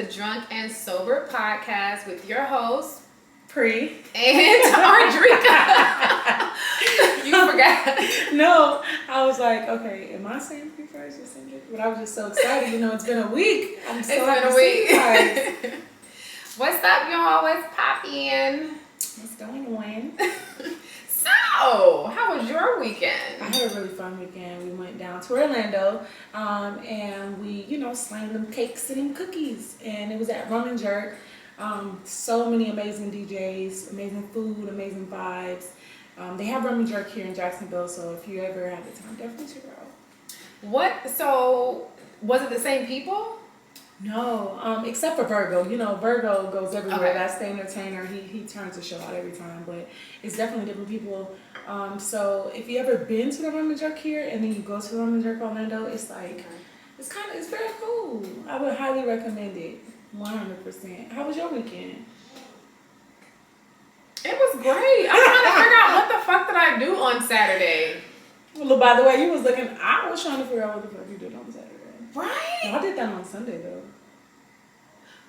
the Drunk and Sober podcast with your host, Pre. And Ardrika. You forgot. No, I was like, okay, am I saying Pre first or something? But I was just so excited. It's been a week. I'm so happy to see you guys. What's up, y'all? What's poppin'? What's going on? So, how was your weekend? I had a really fun weekend. We went down to Orlando, and we, slammed them cakes and them cookies. And it was at Rum and Jerk. So many amazing DJs, amazing food, amazing vibes. They have Rum and Jerk here in Jacksonville, so if you ever have the time, definitely check it out. What? So, was it the same people? No, except for Virgo. Virgo goes everywhere. Okay. That's the entertainer. He turns the show out every time, but it's definitely different people. So if you ever been to the Rum and Jerk here and then you go to the Rum and Jerk Orlando, it's like, it's very cool. I would highly recommend it. 100%. How was your weekend? It was great. I'm trying to figure out what the fuck did I do on Saturday. Well, by the way, you was looking. I was trying to figure out what the fuck you did on Saturday. Right? No, I did that on Sunday though.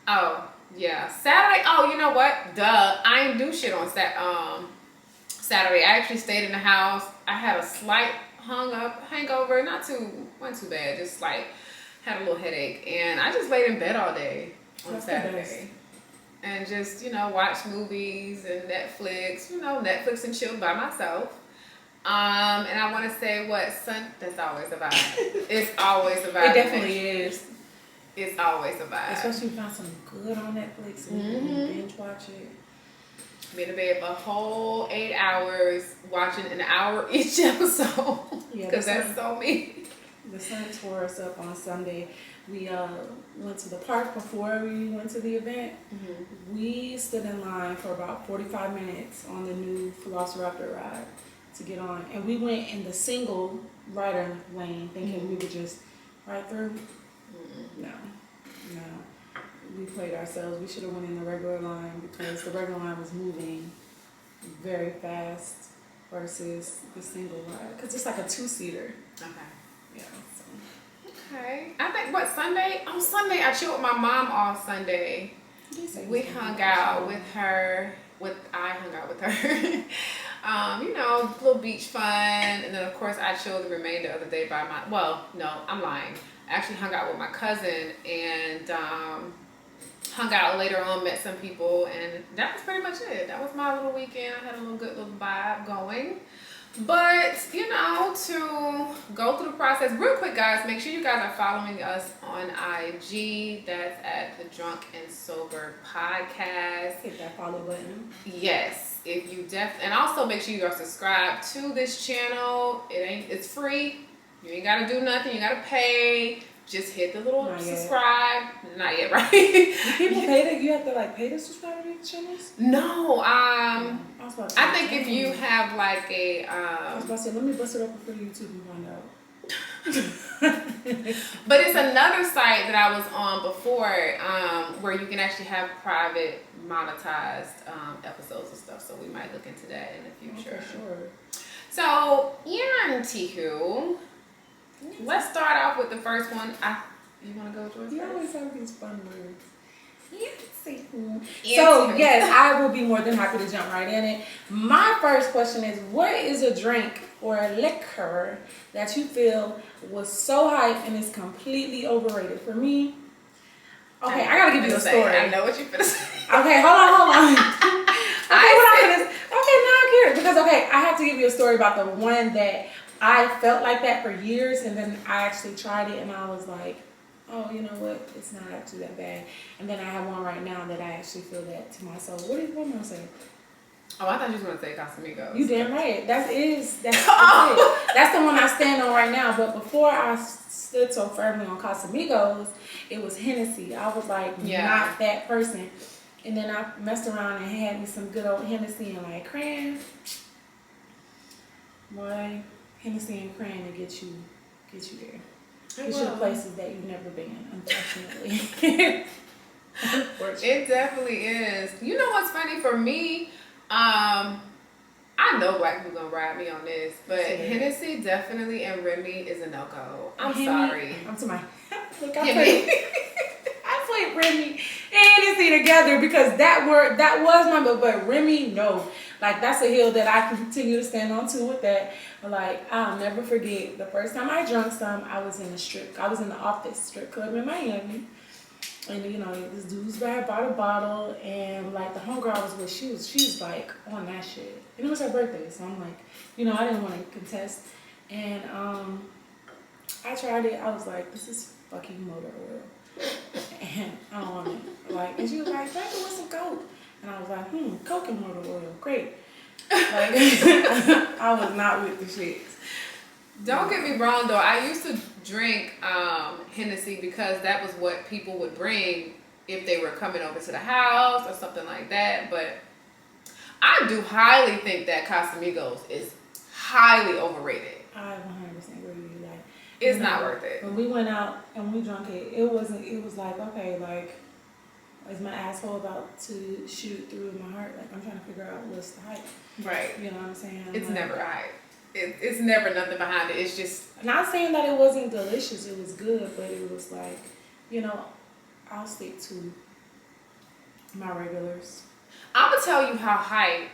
Oh yeah, Saturday. Oh, you know what? Duh. I ain't do shit on Saturday. I actually stayed in the house. I had a slight hangover. Wasn't too bad. Just like had a little headache, and I just laid in bed all day on Saturday. And just, watch movies and Netflix, Netflix and chill by myself. And I want to say that's always a vibe. It's always a vibe. It definitely is. It's always a vibe. Especially if you find something good on Netflix and you binge watch it. Be in the bed for a whole 8 hours, watching an hour each episode. Because that's so me. The sun tore us up on Sunday. We went to the park before we went to the event. Mm-hmm. We stood in line for about 45 minutes on the new Velociraptor ride to get on. And we went in the single rider lane thinking we would just ride through. Mm-hmm. No. We played ourselves. We should have went in the regular line because the regular line was moving very fast versus the single ride. Because it's like a two-seater. Okay. Yeah. Okay. I think Sunday? On Sunday, I chilled with my mom all Sunday. We hung out with her. I hung out with her. Little beach fun. And then, of course, I chilled the remainder of the day I'm lying. I actually hung out with my cousin and hung out later on, met some people, and that was pretty much it. That was my little weekend. I had a good little vibe going. But, to go through the process, real quick, guys, make sure you guys are following us on IG. That's at the Drunk and Sober Podcast. Hit that follow button. Yes, and also make sure you are subscribed to this channel. It's free. You ain't gotta do nothing. You gotta pay. Just hit the little subscribe. Not yet, right? Do people pay you have to pay to subscribe to these channels? No. I think if you have like a I was about to say, let me bust it up for YouTube and find out. But it's another site that I was on before, where you can actually have private monetized episodes and stuff. So we might look into that in the future. For sure. So, Tihu. Let's start off with the first one. You want to go, George? You always have these fun words. Yeah. So, yes, I will be more than happy to jump right in it. My first question is, what is a drink or a liquor that you feel was so hype and is completely overrated? For me, okay, I got to give you a story. I know what you're going to say. Okay, hold on. Okay, now I'm curious. Because, I have to give you a story about the one that I felt like that for years, and then I actually tried it, and I was like, oh, you know what? It's not actually that bad. And then I have one right now that I actually feel that to my soul. What am I going to say? Oh, I thought you were going to say Casamigos. You damn right. That's it. That's the one I stand on right now. But before I stood so firmly on Casamigos, it was Hennessy. I was like, not that person. And then I messed around and had me some good old Hennessy and cran. Boy, Hennessy and cran to get you there. It's your places that you've never been, unfortunately. It definitely is. You know what's funny for me? I know black people gonna ride me on this, but Hennessy definitely and Remy is a no-go. I'm sorry. I'm to my. Look, I put Remy and Hennessy together because that was my, but Remy, no. Like, that's a hill that I continue to stand on too with that. But like, I'll never forget the first time I drunk some, I was in the office strip club in Miami. And you know, this dude's bought a bottle, and like the homegirl I was with, she was like on that shit. And it was her birthday, so I'm like, you know, I didn't want to contest. And I tried it. I was like, this is fucking motor oil, and I don't want it. Like, and she was like, drink it with some Coke. And I was like, Coke and motor oil, great. Like, I was not with the shits. Don't get me wrong though, I used to drink Hennessy because that was what people would bring if they were coming over to the house or something like that. But I do highly think that Casamigos is highly overrated. I 100% agree with you. Like, it's not worth it. When we went out and we drank it, it was like, okay, like, is my asshole about to shoot through my heart? Like, I'm trying to figure out what's the hype. Right. You know what I'm saying? It's like, never hype. It's never nothing behind it. It's just... Not saying that it wasn't delicious. It was good, but it was like, you know, I'll stick to my regulars. I'm going to tell you how hype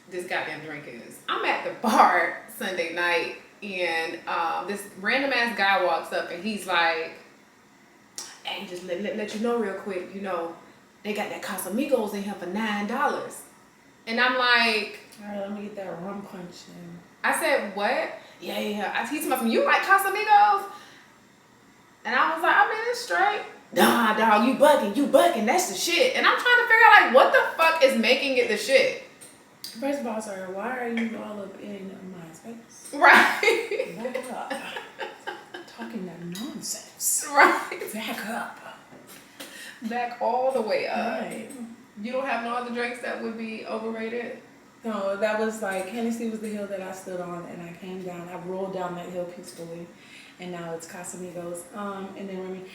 this goddamn drink is. I'm at the bar Sunday night, and this random ass guy walks up, and he's like, hey, just let you know real quick, you know, they got that Casamigos in here for $9. And I'm like... All right, let me get that rum punch in. I said, what? Yeah. I teach him, you like Casamigos? And I was like, I mean, it's straight. Nah, dog, you bugging, that's the shit. And I'm trying to figure out, like, what the fuck is making it the shit? First of all, sir, why are you all up in my space? Right. Back up. Talking that nonsense. Right. Back up. Back all the way up. Right. You don't have no other drinks that would be overrated? No, that was like, Hennessy was the hill that I stood on, and I came down. I rolled down that hill peacefully, and now it's Casamigos. And then Remy,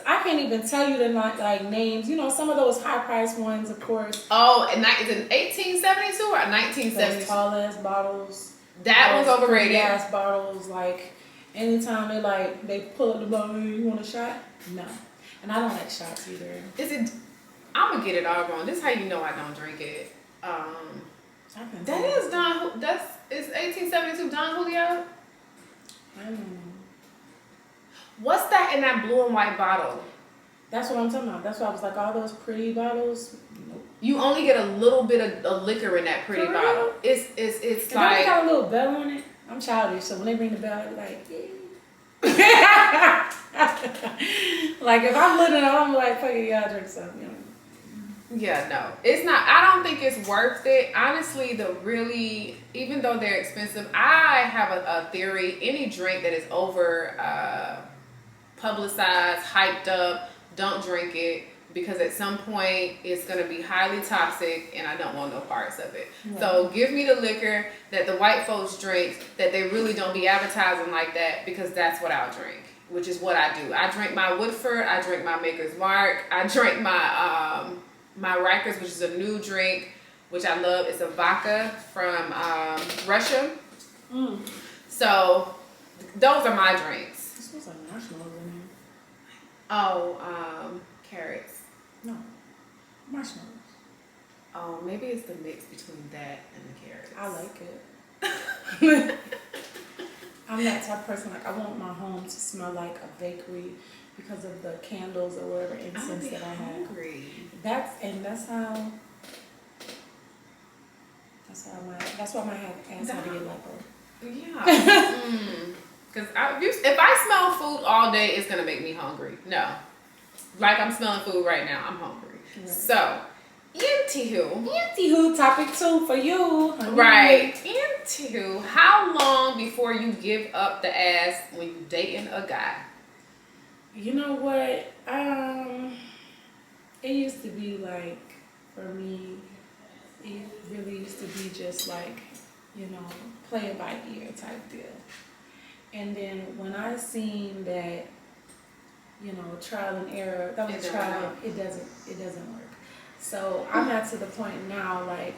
I can't even tell you the like names. You know, some of those high priced ones, of course. Oh, and is it 1872 or 1972? Those tall ass bottles. That one's overrated. Ass bottles, like anytime they pull up the bottle, you want a shot? No, and I don't like shots either. I'm gonna get it all wrong. This is how you know I don't drink it. That is Don. Is 1872 Don Julio? I don't know. What's that in that blue and white bottle? That's what I'm talking about. That's why I was like, all those pretty bottles. Nope. You only get a little bit of liquor in that pretty bottle. It's like. It got a little bell on it. I'm childish, so when they ring the bell, I'm like, yeah. Like if I'm looking, I'm like, fuck it, y'all drink something. You know? Yeah, no, it's not. I don't think it's worth it. Honestly, even though they're expensive, I have a theory. Any drink that is over publicized, hyped up, don't drink it, because at some point it's going to be highly toxic and I don't want no parts of it. Right. So give me the liquor that the white folks drink that they really don't be advertising like that, because that's what I'll drink, which is what I do. I drink my Woodford, I drink my Maker's Mark, I drink my Rikers, which is a new drink, which I love. It's a vodka from Russia. So those are my drinks. This smells like marshmallows in here. Oh, carrots. No, marshmallows. Oh, maybe it's the mix between that and the carrots. I like it. I'm that type of person, like I want my home to smell like a bakery because of the candles or whatever incense that I have. That's why I might have anxiety lipo. Yeah. Because if I smell food all day, it's gonna make me hungry. No, like I'm smelling food right now, I'm hungry. Right. So, anywho, topic 2 for you. Honey. Right. Anywho, how long before you give up the ass when you dating a guy? You know what? It used to be like, for me, it really used to be just like, you know, play it by ear type deal. And then when I seen that, you know, trial and error, that was trial, it doesn't work. So I'm not to the point now, like,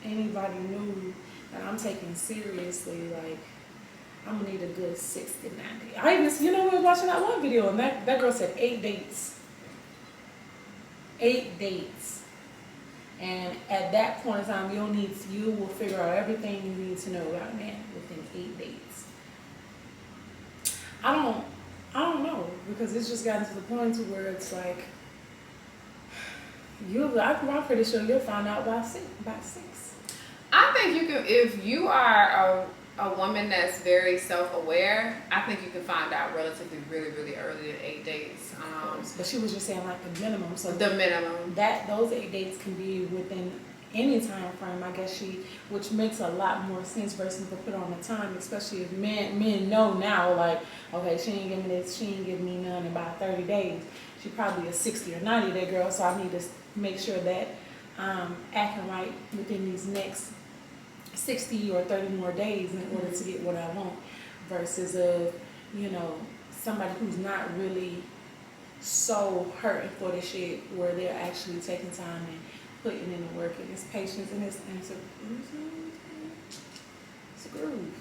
anybody knew that I'm taking seriously, like, I'm gonna need a good 60, 90. You know, we were watching that one video and that girl said 8 dates. 8 dates. And at that point in time, you will figure out everything you need to know about a man within 8 dates. I don't know, because it's just gotten to the point to where it's like I'm pretty sure you'll find out by 6. I think you can, if you are a woman that's very self-aware, I think you can find out relatively really, really early in 8 days. But she was just saying like the minimum. So the minimum. Those 8 dates can be within any time frame, I guess which makes a lot more sense versus to put on the time, especially if men know now, like, okay, she ain't give me this, she ain't give me none in about 30 days. She probably a 60 or 90 day girl, so I need to make sure that I'm acting right within these next 60 or 30 more days in order to get what I want, versus somebody who's not really so hurting for the shit, where they're actually taking time and putting in the work, and it's patience, and it's a groove.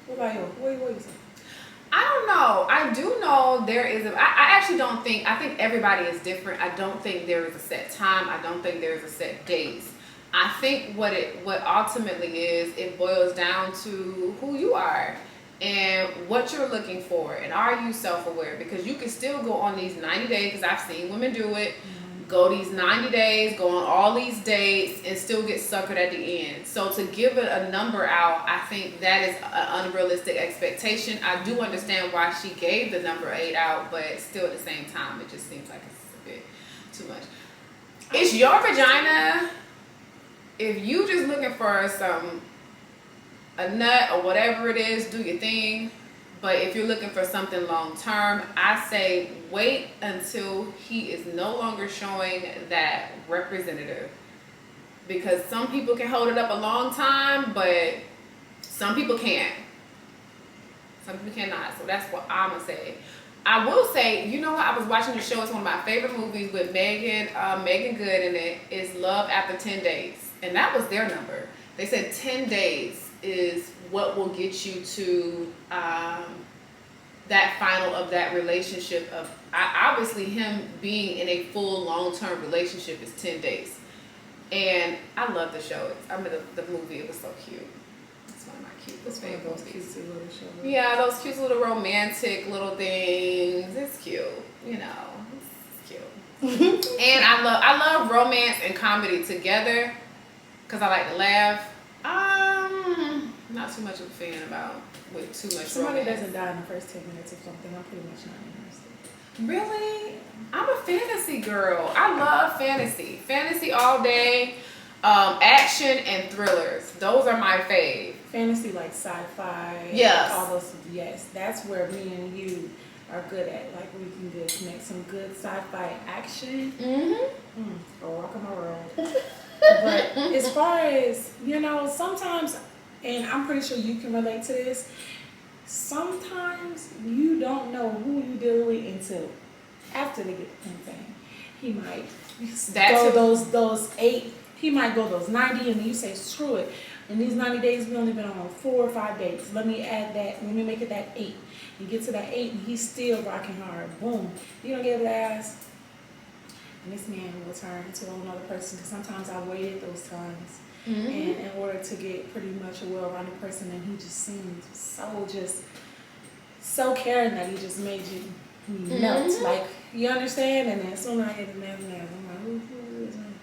What about you? What you say? I don't know. I do know there is I actually don't think, I think everybody is different. I don't think there is a set time. I don't think there is a set days. I think what ultimately is, it boils down to who you are and what you're looking for, and are you self-aware? Because you can still go on these 90 days, because I've seen women do it, go these 90 days, go on all these dates, and still get suckered at the end. So to give it a number out, I think that is an unrealistic expectation. I do understand why she gave the number 8 out, but still at the same time, it just seems like it's a bit too much. It's your vagina. If you just looking for a nut or whatever it is, do your thing. But if you're looking for something long term, I say wait until he is no longer showing that representative. Because some people can hold it up a long time, but some people can't. Some people cannot. So that's what I'm going to say. I will say, you know what? I was watching the show. It's one of my favorite movies with Megan Good in it. Is Love After 10 Days. And that was their number. They said 10 days is what will get you to that final of that relationship. Obviously, him being in a full long-term relationship is 10 days. And I love the show. The movie, it was so cute. It's one of my cutest favorite movies. Cutesy little shows. Yeah, those cute little romantic little things. It's cute, It's cute. And I love romance and comedy together, because I like to laugh. Not too much of a fan about with too much Somebody romance. doesn't die in the first 10 minutes of something, I'm pretty much not interested. Really? I'm a fantasy girl. I love fantasy. Fantasy all day. Action and thrillers. Those are my fave. Fantasy, like sci-fi. Yes. All those, yes. That's where me and you are good at. Like, we can make some good sci-fi action. Or rock on my world. But as far as, sometimes, and I'm pretty sure you can relate to this, sometimes you don't know who you dealing with until after they get the thing. He might go those 8, he might go those 90, and then you say, screw it. In these 90 days, we only been on 4 or 5 dates. Let me add that, let me make it that 8. You get to that 8, and he's still rocking hard. Boom. You don't give it ass. And this man will turn into another person, because sometimes I waited those times. And in order to get pretty much a well-rounded person, and he just seemed so caring that he just made you melt. Like, you understand? And then as soon as I hit the man, I'm like, who is him?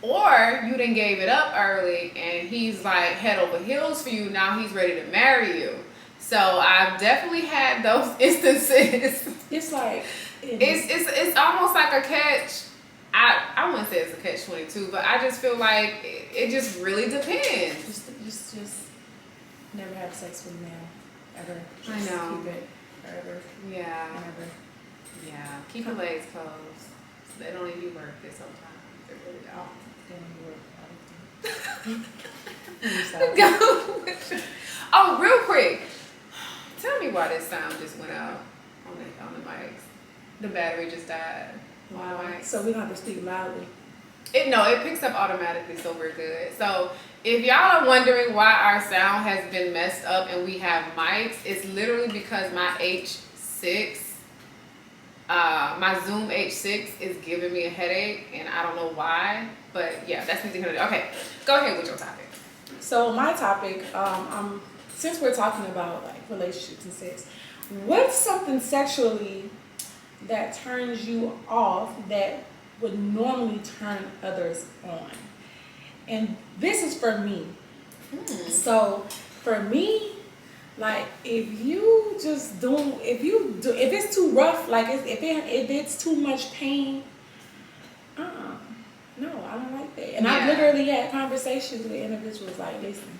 Or you done gave it up early, and he's like head over heels for you. Now he's ready to marry you. So I've definitely had those instances. It's like it's almost like a catch. I wouldn't say it's a catch-22, but I just feel like it just really depends. Just never have sex with a man ever. Just I know. Keep it forever. Yeah. Ever. Yeah. Keep your legs closed. They don't even worth it sometimes. They really don't. Go. Oh, real quick. Tell me why this sound just went out on the mics. The battery just died. Wow. So we don't have to speak loudly. It picks up automatically, so we're good. So if y'all are wondering why our sound has been messed up and we have mics, it's literally because my H6 My Zoom H6 is giving me a headache, and I don't know why. But yeah, that's neither here nor there. Okay, go ahead with your topic. So my topic, since we're talking about like relationships and sex, what's something sexually that turns you off that would normally turn others on? And this is for me. So for me, like if it's too rough, like if it's too much pain, no, I don't like that. And I've literally had conversations with individuals like, listen,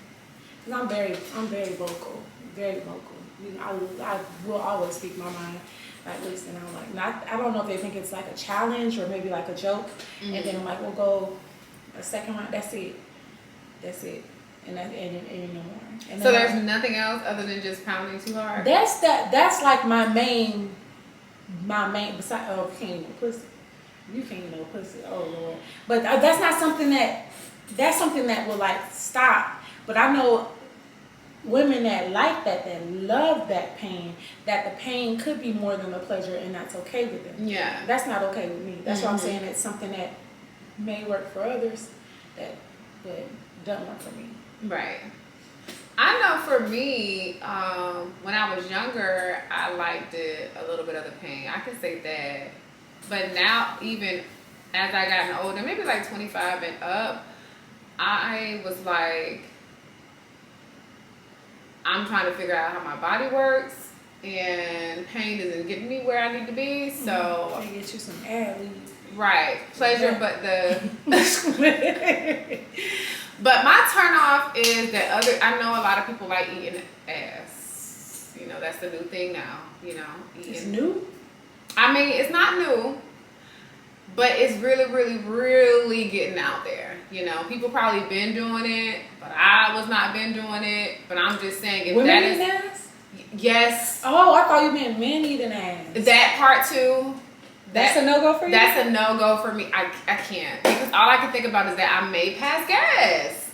because I'm very vocal, very vocal. You know, I will always speak my mind. Like, listen, I'm like, I don't know if they think it's like a challenge or maybe like a joke. And then I'm like, we'll go a second round. That's it. And no more. And so there's nothing else other than just pounding too hard? That's like my main, besides, can't eat no pussy. You can't eat no pussy, oh Lord. But that's something that will like stop. But I know women that like that love that pain, that the pain could be more than the pleasure, and that's okay with them. Yeah. That's not okay with me. That's why I'm saying it's something that may work for others, but doesn't work for me. Right. I know for me, when I was younger, I liked it, a little bit of the pain. I can say that. But now, even as I gotten older, maybe like 25 and up, I was like, I'm trying to figure out how my body works, and pain isn't getting me where I need to be. So I get you some ad leave. Right, pleasure, but but my turn off is that I know a lot of people like eating ass. You know, that's the new thing now. You know, eating. It's new? I mean, it's not new, but it's really, really, really getting out there. You know, people probably been doing it, but I was not been doing it. But I'm just saying, if women that eating is ass? Yes. Oh, I thought you meant men eating ass. That part too. That's a no-go for you? That's a no-go for me. I can't. Because all I can think about is that I may pass gas.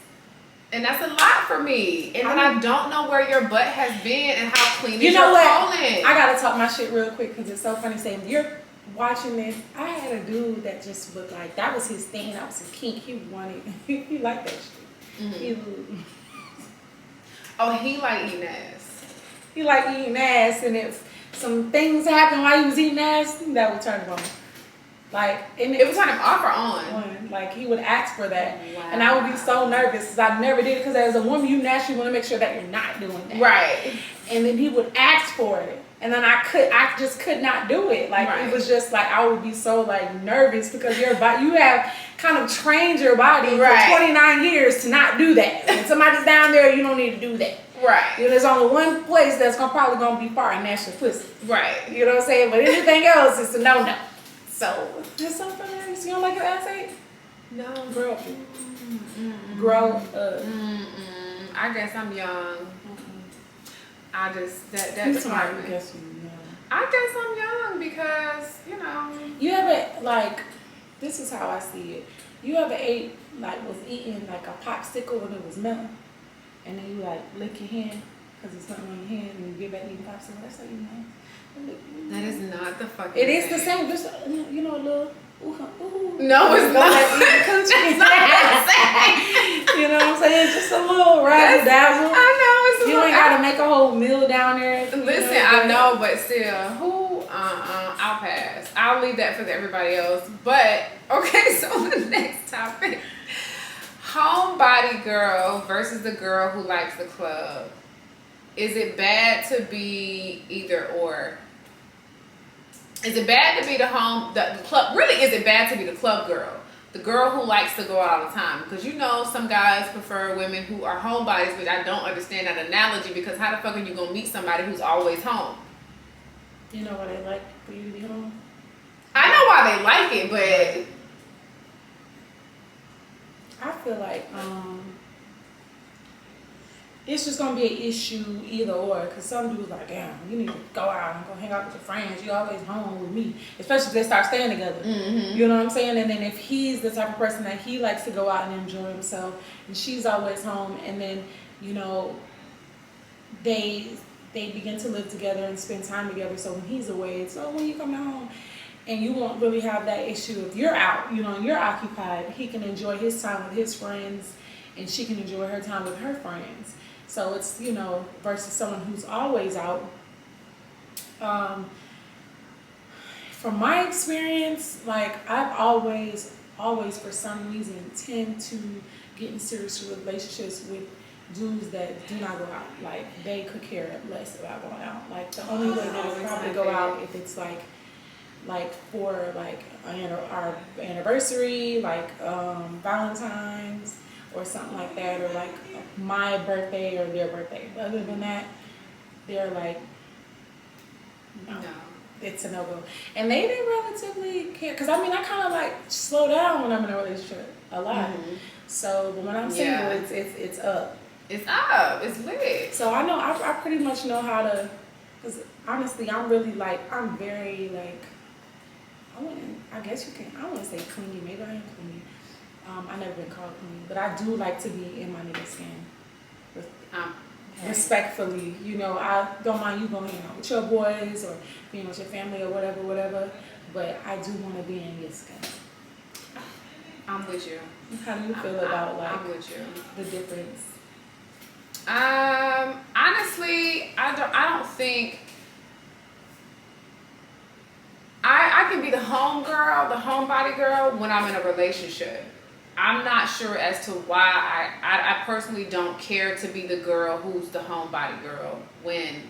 And that's a lot for me. And then I don't know where your butt has been and how clean is your colon. I gotta talk my shit real quick because it's so funny saying you're watching this. I had a dude that just looked like that was his thing. That was his kink. He wanted, he liked that shit. Mm-hmm. He like eating ass. He like eating ass, and if some things happened while he was eating ass, that would turn him on. Like, and it would turn him off or on? Like, he would ask for that. Wow. And I would be so nervous because I never did it. Because as a woman, you naturally want to make sure that you're not doing that. Right. And then he would ask for it. And then I just could not do it. Like, It was just like, I would be so like nervous because you have kind of trained your body for 29 years to not do that. When somebody's down there, you don't need to do that. Right. You know, there's only one place that's probably going to be far, and that's your pussy. Right. You know what I'm saying? But anything else is a no-no. So, it's so funny. You don't like your ass ate? No. Grow up. Grow up. I guess I'm young. I just, that's why my guess you're young. I guess I'm young because, you know. You ever, like, this is how I see it. You ever was eating like a popsicle when it was melting? And then you like lick your hand because it's something on your hand and you get back eating popsicle. That's how you know. That is not the fucking It is the same. Just, a little ooh. No, it's not. It's not the same. You know what I'm saying? Just a little razzle dazzle. I know. It's you ain't got to make a whole meal down there. Listen, I know, but still, I'll pass. I'll leave that for everybody else. But, okay, so the next topic. Homebody girl versus the girl who likes the club. Is it bad to be either or? Is it bad to be the club? Really, is it bad to be the club girl? The girl who likes to go out all the time? Because you know some guys prefer women who are homebodies, which I don't understand that analogy because how the fuck are you going to meet somebody who's always home? You know why they like for you to be home? I know why they like it, but I feel like it's just gonna be an issue either or. Cause some dudes like, damn, you need to go out and go hang out with your friends. You always home with me, especially if they start staying together. Mm-hmm. You know what I'm saying? And then if he's the type of person that he likes to go out and enjoy himself, and she's always home, and then they they begin to live together and spend time together. So when he's away, it's, oh, when you come home. And you won't really have that issue if you're out, you know, and you're occupied. He can enjoy his time with his friends, and she can enjoy her time with her friends. So it's, you know, versus someone who's always out. From my experience, like, I've always for some reason tend to get in serious relationships with dudes that do not go out. Like, they could care less about going out. Like, the only way they would probably go out if it's like for like our anniversary, like Valentine's or something like that, or like my birthday or their birthday. Other than that, they're like, no. It's a no-go. And they didn't relatively care, because I mean, I kind of like slow down when I'm in a relationship a lot. Mm-hmm. So, but when I'm single, it's up. It's up. It's lit. So I know, I pretty much know how to, because honestly, I'm really like, I'm very like, I guess you can, I wouldn't say clingy, maybe I am clingy. I've never been called clingy, but I do like to be in my nigga skin. Respectfully, you know, I don't mind you going out with your boys or being with your family or whatever, but I do want to be in your skin. I'm with you. How do you feel about like I'm with you. The difference? Honestly, I don't think I can be the home girl, the homebody girl when I'm in a relationship. I'm not sure as to why I personally don't care to be the girl who's the homebody girl when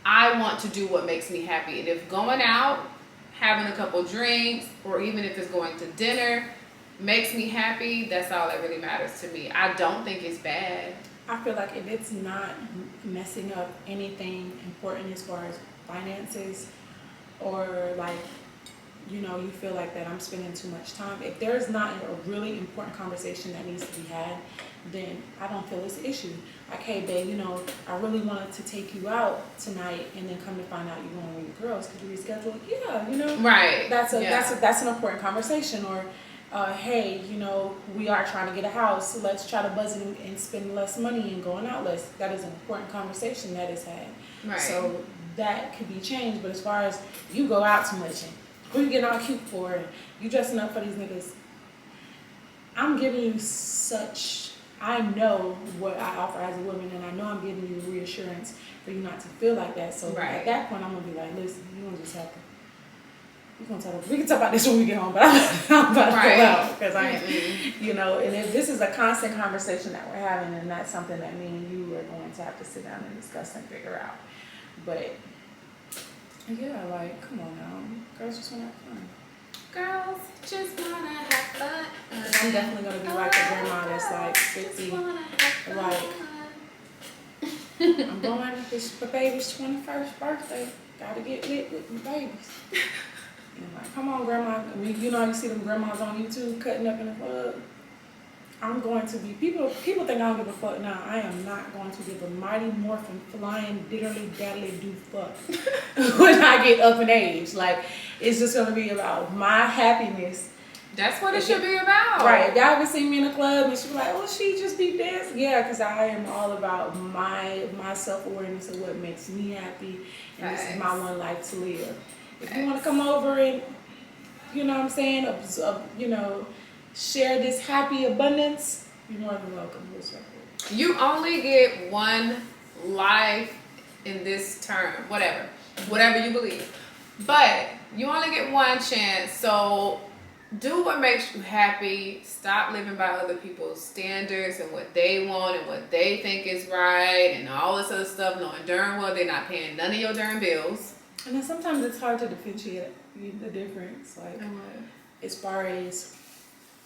I want to do what makes me happy. And if going out, having a couple drinks, or even if it's going to dinner makes me happy, that's all that really matters to me. I don't think it's bad. I feel like if it's not messing up anything important as far as finances, or like, you know, you feel like that I'm spending too much time. If there's not a really important conversation that needs to be had, then I don't feel it's an issue. Like, hey, babe, you know, I really wanted to take you out tonight, and then come to find out you're going with your girls. Could you reschedule? Yeah, you know, right. That's an important conversation. Or, hey, you know, we are trying to get a house. Let's try to buzz it and spend less money and going out less. That is an important conversation that is had. Right. So that could be changed. But as far as you go out too much, and who you getting all cute for, and you dressing up for these niggas, I'm giving you I know what I offer as a woman, and I know I'm giving you reassurance for you not to feel like that. So at that point, I'm gonna be like, listen, you gonna just have to. We can talk about this when we get home, but I'm about to go out because I am, you know. And if this is a constant conversation that we're having, and that's something that me and you are going to have to sit down and discuss and figure out. But yeah, like, come on now, girls just wanna have fun. Girls just wanna have fun. I'm definitely gonna be like the grandma that's like 50, like, I'm going to my baby's 21st birthday. Gotta get lit with my babies. And like, come on, grandma. I mean, you know, you see them grandmas on YouTube cutting up in the club. I'm going to be, people think I don't give a fuck. Now, I am not going to give a mighty morphin' flying diddly daddly do fuck when I get up in age. Like, it's just gonna be about my happiness. That's what it should be about. Right. Y'all ever see me in a club and she be like, oh, she just be dancing? Yeah, because I am all about my self-awareness of what makes me happy. And this is my one life to live. If you want to come over and, you know what I'm saying, you know, share this happy abundance, you're more than welcome. You only get one life in this term, whatever you believe. But you only get one chance, so do what makes you happy. Stop living by other people's standards and what they want and what they think is right and all this other stuff, knowing darn well they're not paying none of your darn bills. And then sometimes it's hard to differentiate the difference. Like, as far as,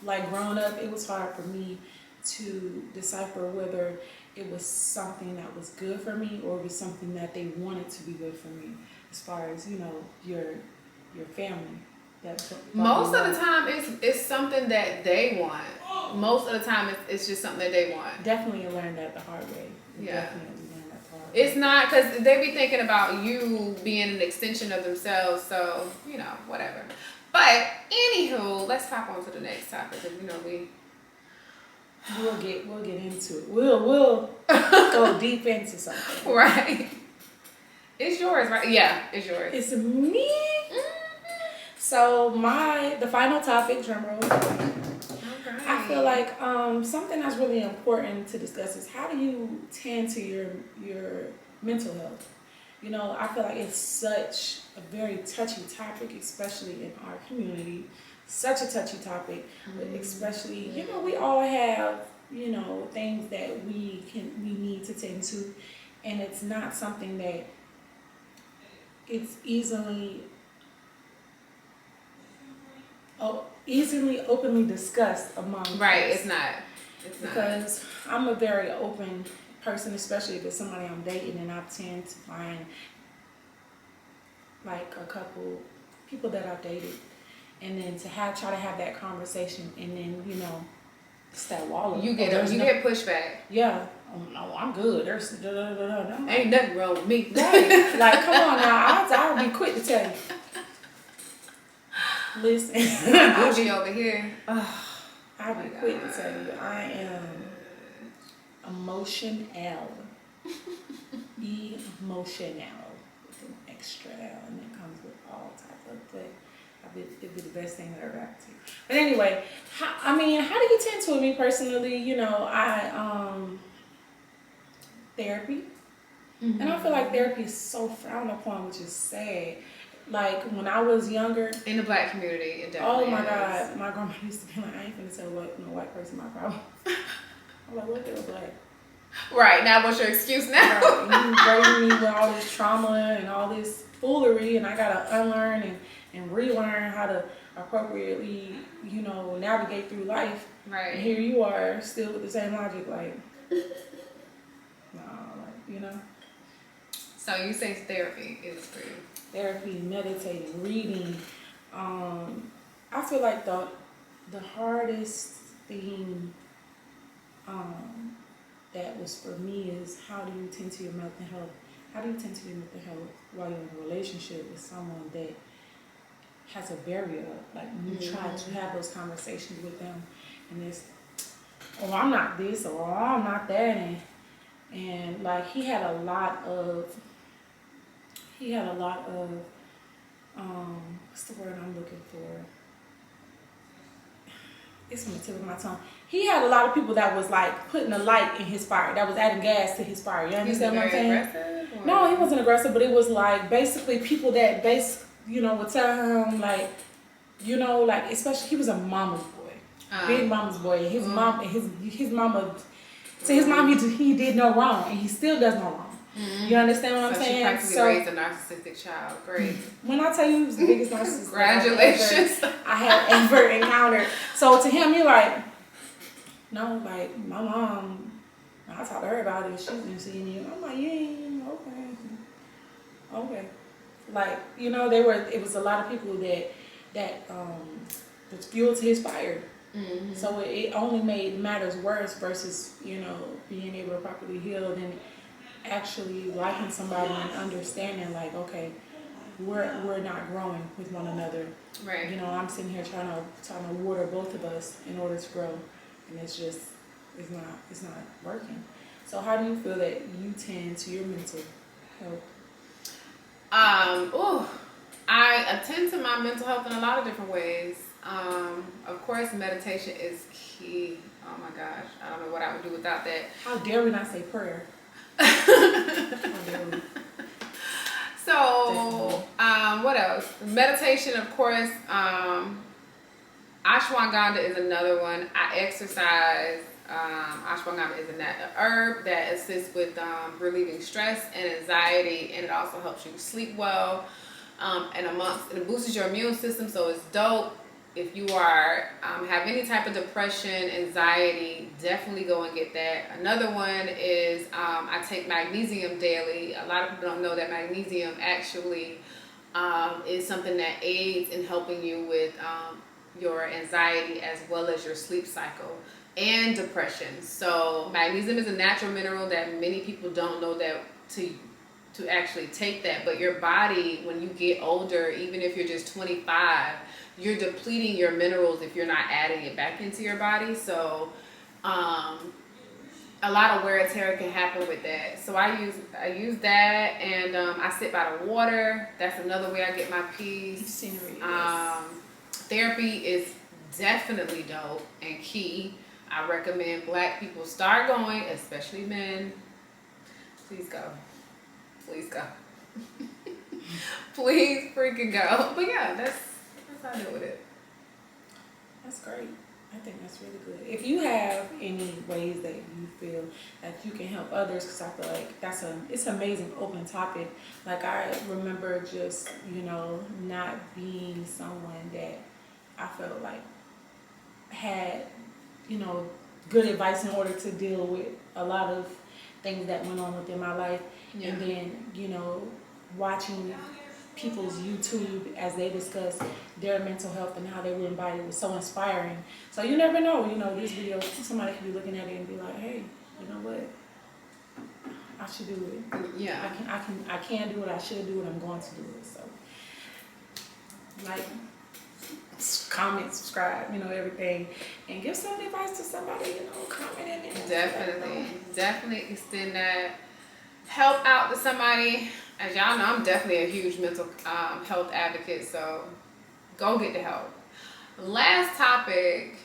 like, growing up, it was hard for me to decipher whether it was something that was good for me or it was something that they wanted to be good for me. As far as, you know, your family. Most of the time, it's something that they want. Most of the time, it's just something that they want. Definitely learned that the hard way. Yeah. Definitely learned that the hard way. It's not, because they be thinking about you being an extension of themselves, so, you know, whatever. But, anywho, let's hop on to the next topic, because, you know, We'll get into it. We'll go deep into something. Right. It's yours, right? Yeah, it's yours. It's me. So the final topic, drum roll. Alright. I feel like something that's really important to discuss is how do you tend to your mental health. You know, I feel like it's such a very touchy topic, especially in our community. Such a touchy topic, but especially, you know, we all have, you know, things that we need to tend to, and it's not something that it's easily openly discussed among Right, us. it's not. Because I'm a very open person, especially if it's somebody I'm dating, and I tend to find like a couple people that I've dated, and then to try to have that conversation, and then, you know, it's that wall of You get pushback. Yeah. Oh, no, I'm good. There's Ain't nothing wrong with me. Right. Like, come on now. I'll be quick to tell you. Listen. I'll be over here. I'll be quick to tell you. I am emotional. Emotional. With an extra L. And it comes with all types of, but it'd be the best thing that ever happened to you. But anyway, how do you tend to it? Me personally, you know, therapy. And I feel like therapy is so frowned upon, which is sad. Like, when I was younger. In the black community, it definitely Oh my is. God. My grandma used to be like, I ain't finna tell no white person my problem. I'm like, what, they were black? Right, now what's your excuse now? Right. You raising me with all this trauma and all this foolery, and I gotta unlearn and relearn how to appropriately, you know, navigate through life. Right. And here you are, still with the same logic, like, nah, like, you know. So you say therapy is for you? Therapy, meditating, reading. I feel like the hardest thing that was for me is how do you tend to your mental health? How do you tend to your mental health while you're in a relationship with someone that has a barrier? Like, you try to have those conversations with them, and it's, oh, I'm not this, or oh, I'm not that, and like he had a lot of what's the word I'm looking for? It's on the tip of my tongue. He had a lot of people that was like putting a light in his fire, that was adding gas to his fire. You understand what I'm saying? Aggressive, no, he wasn't aggressive, but it was like basically people that would tell him, like, you know, like, especially he was a mama's boy, big mama's boy. His mom, his mama, to his mom, he did no wrong, and he still does no wrong. You understand what I'm saying? She practically raised a narcissistic child. Great. When I tell you he was the biggest narcissist Congratulations. I had ever encountered. So to him, you're like, no, like, my mom, I talked to her about it. She's been seeing you. I'm like, yeah, okay. Like, you know, it was a lot of people that was fuel to his fire. Mm-hmm. So it only made matters worse versus, you know, being able to properly heal and actually liking somebody and understanding, like, okay, we're not growing with one another. Right. You know, I'm sitting here trying to water both of us in order to grow, and it's not working. So how do you feel that you tend to your mental health? I attend to my mental health in a lot of different ways. Of course, meditation is key. Oh my gosh, I don't know what I would do without that. How dare we not say prayer? So, what else? Meditation, of course. Ashwagandha is another one. I exercise. Ashwagandha is a herb that assists with relieving stress and anxiety, and it also helps you sleep well. And it boosts your immune system, so it's dope. If you have any type of depression, anxiety, definitely go and get that. Another one is I take magnesium daily. A lot of people don't know that magnesium actually is something that aids in helping you with your anxiety as well as your sleep cycle and depression. So magnesium is a natural mineral that many people don't know that to actually take that. But your body, when you get older, even if you're just 25, you're depleting your minerals if you're not adding it back into your body. So a lot of wear and tear can happen with that. So I use that, and I sit by the water. That's another way I get my peace. Scenery. Yes. Therapy is definitely dope and key. I recommend Black people start going, especially men. Please go. Please go. Please freaking go. But yeah, that's how I deal with it. That's great. I think that's really good. If you have any ways that you feel that you can help others, because I feel like it's an amazing open topic. Like I remember just, not being someone that I felt like had, good advice in order to deal with a lot of things that went on within my life. Yeah. And then, watching people's YouTube as they discuss their mental health and how they went by it was so inspiring. So you never know, this video, somebody could be looking at it and be like, hey, you know what? I should do it. Yeah. I can do it, I should do it, I'm going to do it. So like, comment, subscribe, everything, and give some advice to somebody, comment in there. Definitely extend that help out to somebody. As y'all know, I'm definitely a huge mental health advocate, so go get the help. Last topic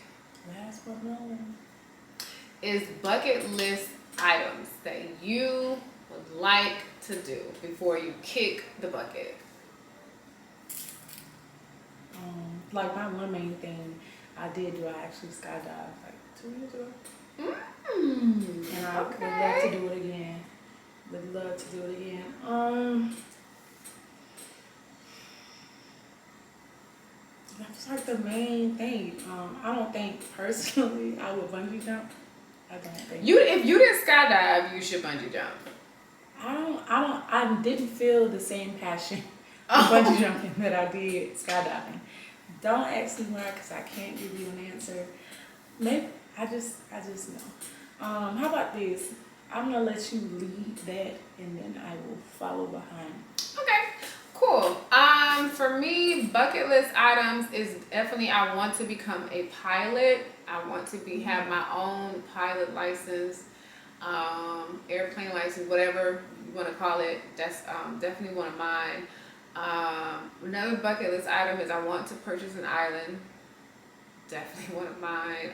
is bucket list items that you would like to do before you kick the bucket. Like my one main thing I did do, I actually skydived like 2 years ago. And I would love to do it again. That's like the main thing. I don't think personally I would bungee jump. I don't think. If you did skydive, you should bungee jump. I didn't feel the same passion for bungee jumping that I did skydiving. Don't ask me why, because I can't give you an answer. Maybe I just know. How about this? I'm gonna let you lead that, and then I will follow behind. Okay, cool. For me, bucket list items is definitely I want to become a pilot. I want to have my own pilot license, airplane license, whatever you want to call it. That's definitely one of mine. Another bucket list item is I want to purchase an island. Definitely one of mine.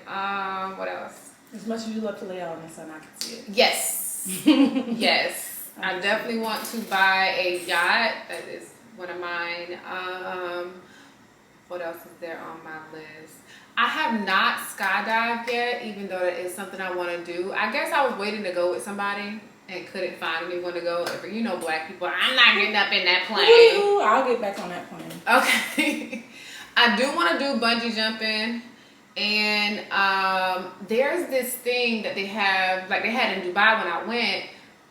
What else? As much as you love to lay out in the sun, I can see it. Yes. Yes. I definitely want to buy a yacht. That is one of mine. What else is there on my list? I have not skydived yet, even though it is something I want to do. I guess I was waiting to go with somebody and couldn't find anyone to go. Black people, I'm not getting up in that plane. Ooh, I'll get back on that plane. Okay. I do want to do bungee jumping. And there's this thing that they have, like they had in Dubai when I went,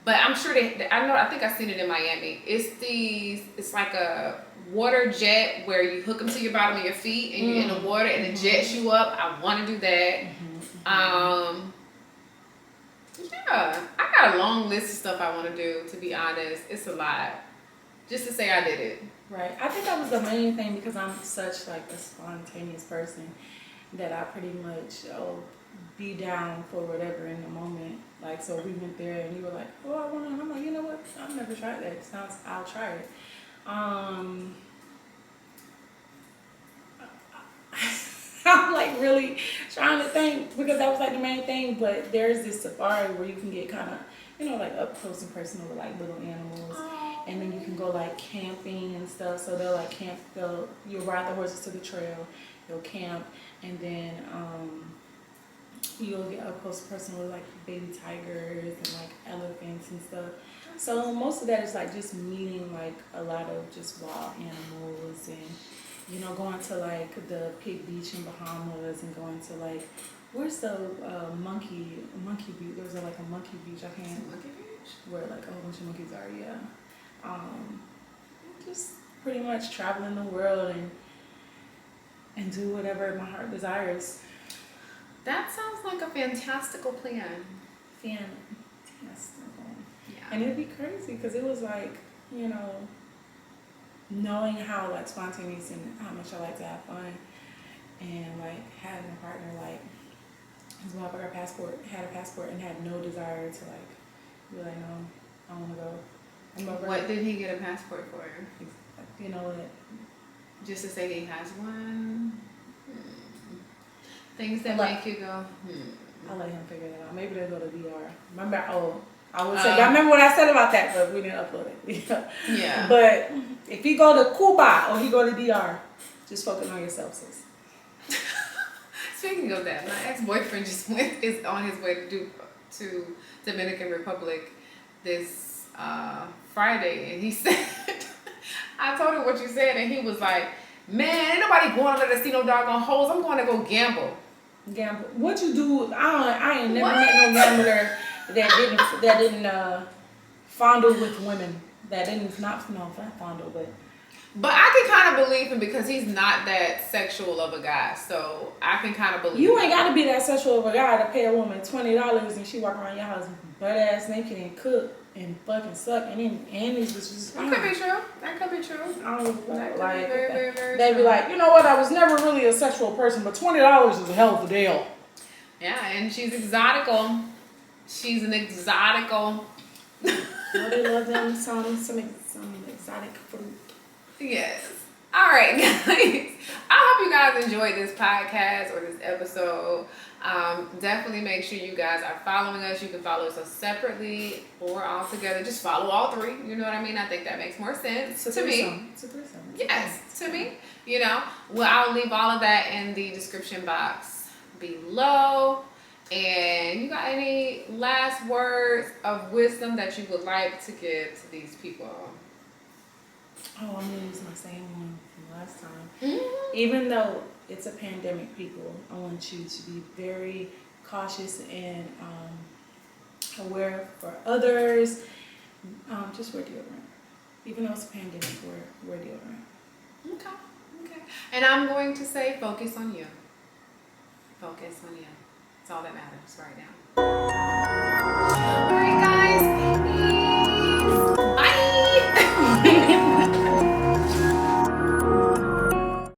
but I'm sure I think I've seen it in Miami. It's like a water jet where you hook them to your bottom of your feet and you're in the water and it jets you up. I want to do that. Yeah, I got a long list of stuff I want to do, to be honest. It's a lot. Just to say I did it. Right. I think that was the main thing because I'm such like a spontaneous person that I pretty much be down for whatever in the moment. Like, so we went there and you were like, oh, I want to, and I'm like, you know what? I've never tried that. I'll try it. I'm like really trying to think because that was like the main thing, but there's this safari where you can get kind of, like up close and personal with like little animals. And then you can go like camping and stuff. So they'll like you'll ride the horses to the trail, you'll camp, and then you'll get up close and personal with like baby tigers and like elephants and stuff. So most of that is like just meeting like a lot of just wild animals and going to like the Pig Beach in Bahamas and going to like where's the monkey beach? There's like a monkey beach. I can't monkey beach where like a whole bunch of monkeys are. Yeah. Just pretty much traveling the world and do whatever my heart desires. That sounds like a fantastical plan. Fantastical. Yeah. And it'd be crazy because it was like, knowing how like spontaneous and how much I like to have fun and like having a partner like his motherfucker had a passport and had no desire to like be like, no, I want to go. What did he get a passport for? You know what? Just to say he has one? Things that make you go, I'll let him figure that out. Maybe they'll go to DR. Remember, I would say, y'all remember what I said about that, but we didn't upload it. Yeah. But if you go to Cuba or you go to DR, just focus on yourself, sis. Speaking of that, my ex-boyfriend is on his way to Dominican Republic this Friday, and he said, I told him what you said, and he was like, man, ain't nobody going to let us see no doggone hoes. I'm going to go gamble. Gamble? What you do? I ain't never met no gambler that didn't fondle with women. That didn't not fondle, but. But I can kind of believe him because he's not that sexual of a guy, so I can kind of believe You him. ain't got to be that sexual of a guy to pay a woman $20 and she walk around your house butt ass naked and cook and fucking suck and it's just. That could be true. That could be true. I don't know, That could like be very, very, very they true. be like, you know what? I was never really a sexual person, but $20 is a hell of a deal. Yeah, and she's exotical. She's an exotical. Well, they love them some exotic fruit. Yes. All right, guys. I hope you guys enjoyed this podcast or this episode. Definitely make sure you guys are following us. You can follow us separately or all together. Just follow all three. You know what I mean? I think that makes more sense to me. It's a threesome. Yes, to me. You know, well, I'll leave all of that in the description box below. And you got any last words of wisdom that you would like to give to these people? Oh, I'm gonna use my same one from last time. Mm-hmm. Even though it's a pandemic, people, I want you to be very cautious and aware for others. Just wear deodorant. Even though it's a pandemic, wear deodorant. Okay. And I'm going to say focus on you. Focus on you. It's all that matters right now.